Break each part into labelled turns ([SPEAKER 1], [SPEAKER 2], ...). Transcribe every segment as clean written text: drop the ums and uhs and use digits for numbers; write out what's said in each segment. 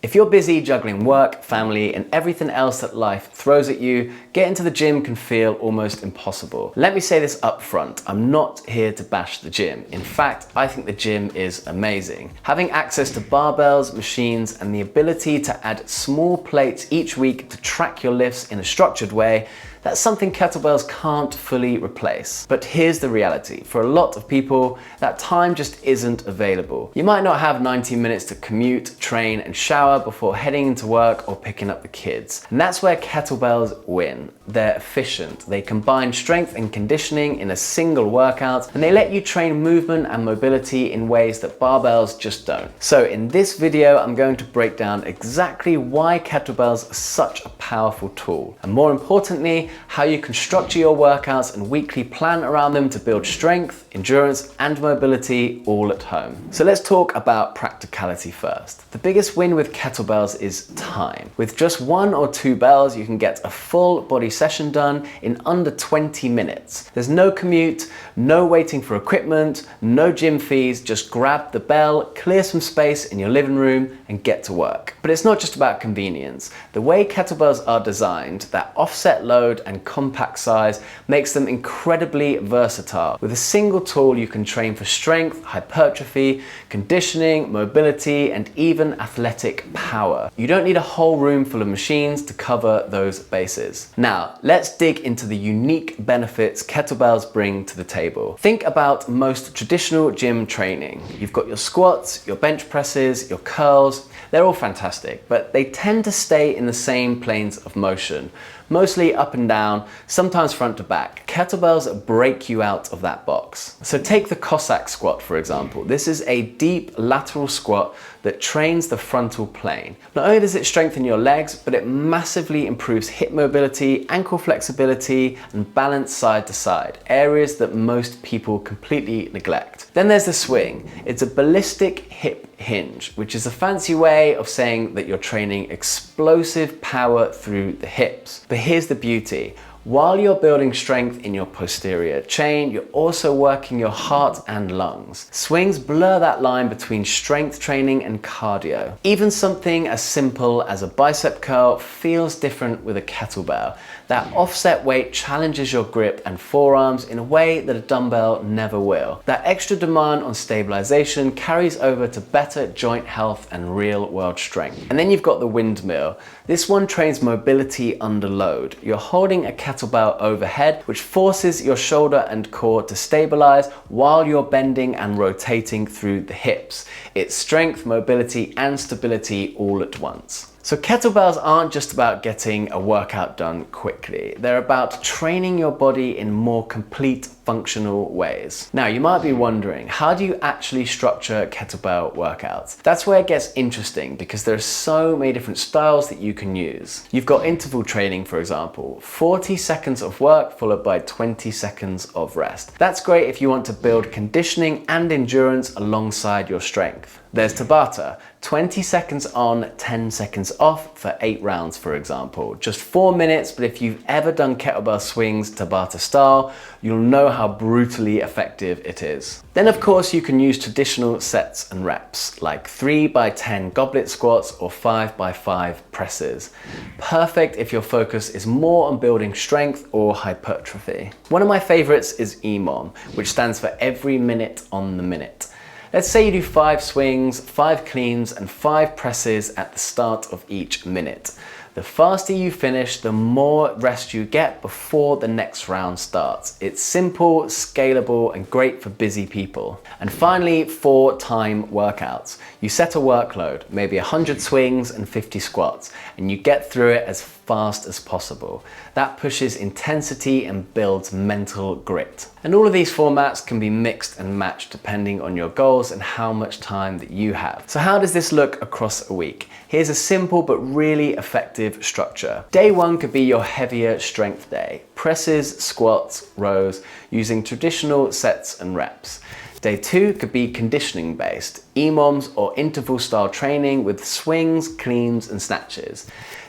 [SPEAKER 1] If you're busy juggling work, family, and everything else that life throws at you, getting to the gym can feel almost impossible. Let me say this up front, I'm not here to bash the gym. In fact, I think the gym is amazing. Having access to barbells, machines, and the ability to add small plates each week to track your lifts in a structured way, that's something kettlebells can't fully replace. But here's the reality. For a lot of people, that time just isn't available. You might not have 90 minutes to commute, train, and shower before heading into work or picking up the kids. And that's where kettlebells win. They're efficient. They combine strength and conditioning in a single workout, and they let you train movement and mobility in ways that barbells just don't. So in this video, I'm going to break down exactly why kettlebells are such a powerful tool, and more importantly, how you can structure your workouts and weekly plan around them to build strength, endurance, and mobility all at home. So let's talk about practicality first. The biggest win with kettlebells is time. With just 1 or 2 bells, you can get a full body session done in under 20 minutes. There's no commute, no waiting for equipment, no gym fees, just grab the bell, clear some space in your living room, and get to work. But it's not just about convenience. The way kettlebells are designed, that offset load and compact size makes them incredibly versatile. With a single tool, you can train for strength, hypertrophy, conditioning, mobility, and even athletic power. You don't need a whole room full of machines to cover those bases. Now, let's dig into the unique benefits kettlebells bring to the table. Think about most traditional gym training. You've got your squats, your bench presses, your curls. They're all fantastic, but they tend to stay in the same planes of motion, mostly up and down, sometimes front to back. Kettlebells break you out of that box. So take the Cossack squat, for example. This is a deep lateral squat that trains the frontal plane. Not only does it strengthen your legs, but it massively improves hip mobility, ankle flexibility, and balance side to side, areas that most people completely neglect. Then there's the swing. It's a ballistic hip hinge, which is a fancy way of saying that you're training explosive power through the hips. But here's the beauty. While you're building strength in your posterior chain, you're also working your heart and lungs. Swings blur that line between strength training and cardio. Even something as simple as a bicep curl feels different with a kettlebell. That offset weight challenges your grip and forearms in a way that a dumbbell never will. That extra demand on stabilization carries over to better joint health and real-world strength. And then you've got the windmill. This one trains mobility under load. You're holding a kettlebell overhead, which forces your shoulder and core to stabilize while you're bending and rotating through the hips. It's strength, mobility, and stability all at once. So kettlebells aren't just about getting a workout done quickly. They're about training your body in more complete functional ways. Now, you might be wondering, how do you actually structure kettlebell workouts? That's where it gets interesting because there are so many different styles that you can use. You've got interval training, for example, 40 seconds of work followed by 20 seconds of rest. That's great if you want to build conditioning and endurance alongside your strength. There's Tabata, 20 seconds on, 10 seconds off for 8 rounds, for example. Just 4 minutes, but if you've ever done kettlebell swings Tabata style, you'll know how brutally effective it is. Then of course you can use traditional sets and reps, like 3x10 goblet squats or 5x5 presses. Perfect if your focus is more on building strength or hypertrophy. One of my favorites is EMOM, which stands for every minute on the minute. Let's say you do 5 swings, 5 cleans, and 5 presses at the start of each minute. The faster you finish, the more rest you get before the next round starts. It's simple, scalable, and great for busy people. And finally, 4 time workouts. You set a workload, maybe 100 swings and 50 squats, and you get through it as fast as possible. That pushes intensity and builds mental grit. And all of these formats can be mixed and matched depending on your goals and how much time that you have. So how does this look across a week? Here's a simple but really effective structure. Day 1 could be your heavier strength day. Presses, squats, rows, using traditional sets and reps. Day 2 could be conditioning based. EMOMs or interval style training with swings, cleans and snatches.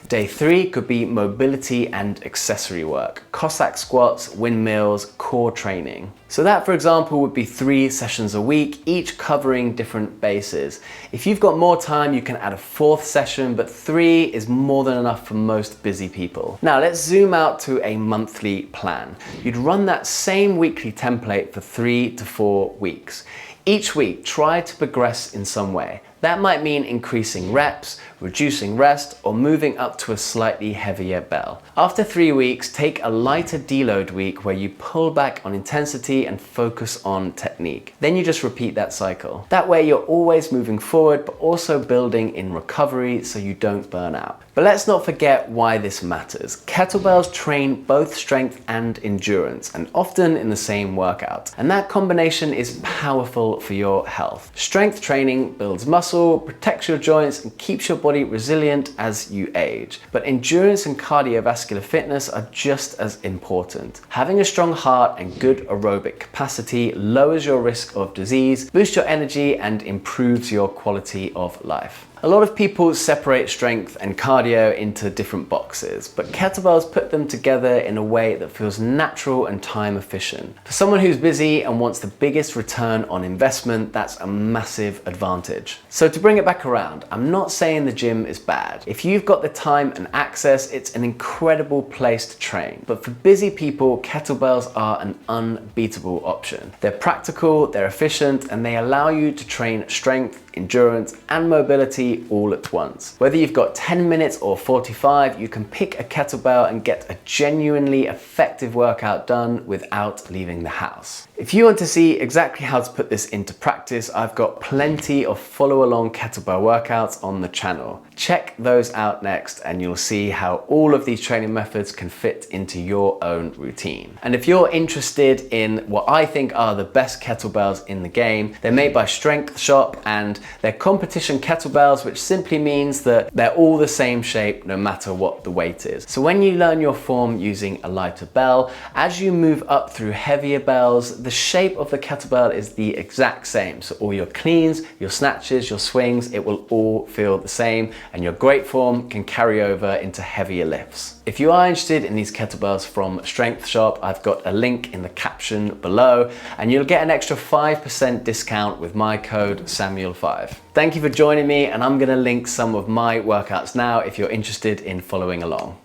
[SPEAKER 1] Day 3 could be mobility and accessory work, Cossack squats, windmills, core training. So that, for example, would be 3 sessions a week, each covering different bases. If you've got more time, you can add a 4th session, but 3 is more than enough for most busy people. Now let's zoom out to a monthly plan. You'd run that same weekly template for 3 to 4 weeks. Each week, try to progress in some way. That might mean increasing reps, reducing rest, or moving up to a slightly heavier bell. After 3 weeks, take a lighter deload week where you pull back on intensity and focus on technique. Then you just repeat that cycle. That way you're always moving forward, but also building in recovery so you don't burn out. But let's not forget why this matters. Kettlebells train both strength and endurance, and often in the same workout. And that combination is powerful for your health. Strength training builds muscle, protects your joints, and keeps your body resilient as you age. But endurance and cardiovascular fitness are just as important. Having a strong heart and good aerobic capacity lowers your risk of disease, boosts your energy, and improves your quality of life. A lot of people separate strength and cardio into different boxes, but kettlebells put them together in a way that feels natural and time efficient. For someone who's busy and wants the biggest return on investment, that's a massive advantage. So to bring it back around, I'm not saying the gym is bad. If you've got the time and access, it's an incredible place to train. But for busy people, kettlebells are an unbeatable option. They're practical, they're efficient, and they allow you to train strength, endurance, and mobility all at once. Whether you've got 10 minutes or 45, you can pick a kettlebell and get a genuinely effective workout done without leaving the house. If you want to see exactly how to put this into practice, I've got plenty of follow-along kettlebell workouts on the channel. Check those out next and you'll see how all of these training methods can fit into your own routine. And if you're interested in what I think are the best kettlebells in the game, they're made by Strength Shop and they're competition kettlebells, which simply means that they're all the same shape no matter what the weight is. So when you learn your form using a lighter bell, as you move up through heavier bells, the shape of the kettlebell is the exact same. So all your cleans, your snatches, your swings, it will all feel the same, and your great form can carry over into heavier lifts. If you are interested in these kettlebells from Strength Shop, I've got a link in the caption below, and you'll get an extra 5% discount with my code Samuel5. Thank you for joining me, and I'm gonna link some of my workouts now if you're interested in following along.